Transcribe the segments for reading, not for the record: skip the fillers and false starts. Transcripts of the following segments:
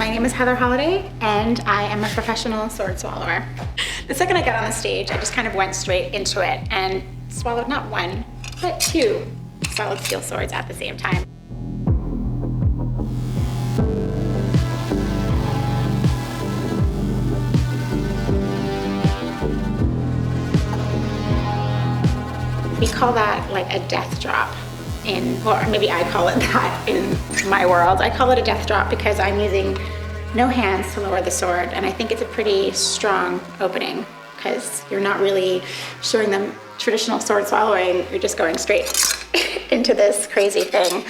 My name is Heather Holliday, and I am a professional sword swallower. The second I got on the stage, I just kind of went straight into it and swallowed not one, but two solid steel swords at the same time. We call that like a death drop or maybe I call it that in my world. I call it a death drop because I'm using no hands to lower the sword, and I think it's a pretty strong opening because you're not really showing them traditional sword swallowing, you're just going straight into this crazy thing.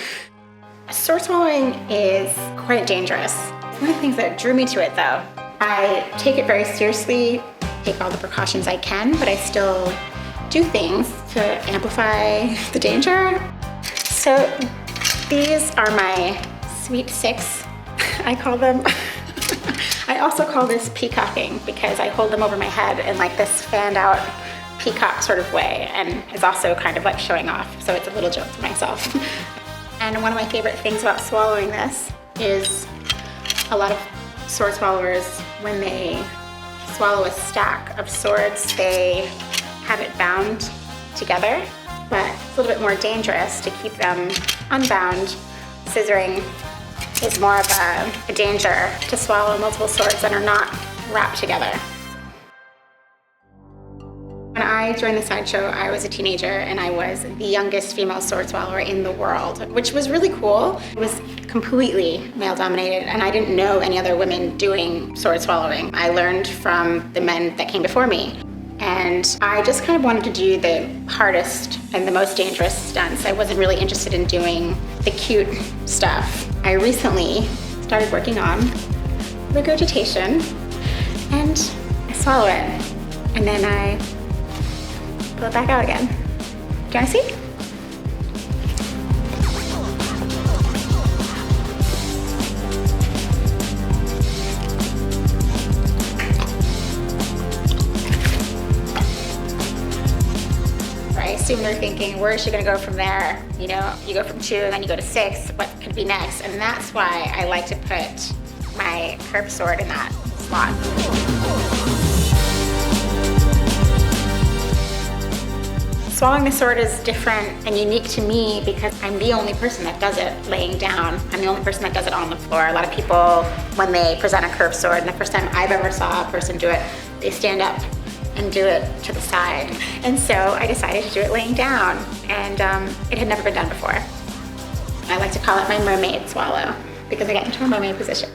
Sword swallowing is quite dangerous. One of the things that drew me to it though, I take it very seriously, take all the precautions I can, but I still do things to amplify the danger. So these are my sweet six, I call them. I also call this peacocking because I hold them over my head in like this fanned out peacock sort of way, and it's also kind of like showing off, so it's a little joke to myself. And one of my favorite things about swallowing this is a lot of sword swallowers, when they swallow a stack of swords, they have it bound together, but it's a little bit more dangerous to keep them unbound. Scissoring is more of a danger to swallow multiple swords that are not wrapped together. When I joined the sideshow, I was a teenager and I was the youngest female sword swallower in the world, which was really cool. It was completely male dominated and I didn't know any other women doing sword swallowing. I learned from the men that came before me. And I just kind of wanted to do the hardest and the most dangerous stunts. I wasn't really interested in doing the cute stuff. I recently started working on regurgitation, and I swallow it, and then I pull it back out again. Do you want to see? I assume they're thinking, where is she gonna go from there? You know, you go from 2, and then you go to 6, what could be next? And that's why I like to put my curved sword in that slot. Swallowing the sword is different and unique to me because I'm the only person that does it laying down. I'm the only person that does it on the floor. A lot of people, when they present a curved sword, and the first time I've ever saw a person do it, they stand up and do it to the side. And so I decided to do it laying down, and it had never been done before. I like to call it my mermaid swallow because I get into a mermaid position.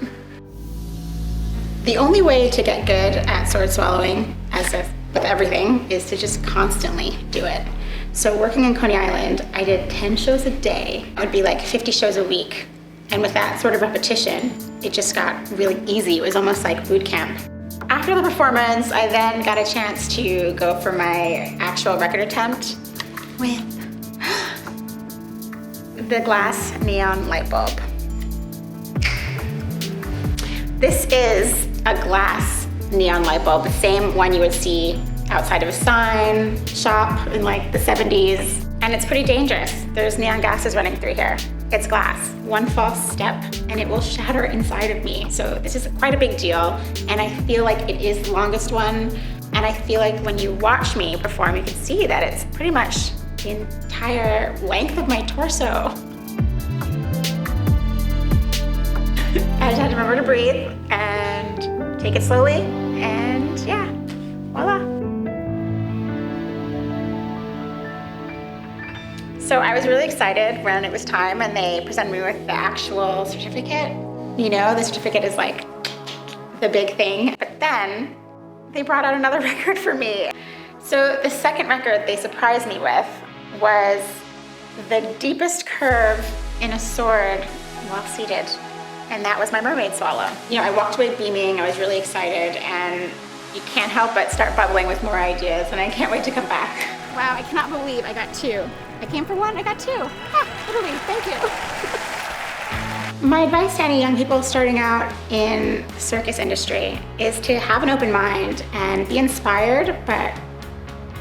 The only way to get good at sword swallowing, as if with everything, is to just constantly do it. So working in Coney Island, I did 10 shows a day. It would be like 50 shows a week. And with that sort of repetition, it just got really easy. It was almost like boot camp. After the performance, I then got a chance to go for my actual record attempt with the glass neon light bulb. This is a glass neon light bulb, the same one you would see outside of a sign shop in like the 70s. And it's pretty dangerous. There's neon gases running through here. It's glass. One false step and it will shatter inside of me. So this is quite a big deal. And I feel like it is the longest one. And I feel like when you watch me perform, you can see that it's pretty much the entire length of my torso. I just had to remember to breathe and take it slowly, and yeah, voila. So I was really excited when it was time and they presented me with the actual certificate. You know, the certificate is like the big thing. But then they brought out another record for me. So the second record they surprised me with was the deepest curve in a sword while seated. And that was my mermaid swallow. You know, I walked away beaming, I was really excited, and you can't help but start bubbling with more ideas, and I can't wait to come back. Wow, I cannot believe I got 2. I came for 1, I got 2. Ah, literally, thank you. My advice to any young people starting out in the circus industry is to have an open mind and be inspired, but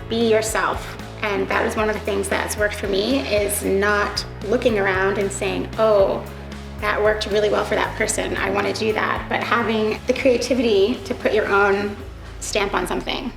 be yourself. And that is one of the things that's worked for me, is not looking around and saying, oh, that worked really well for that person. I want to do that. But having the creativity to put your own stamp on something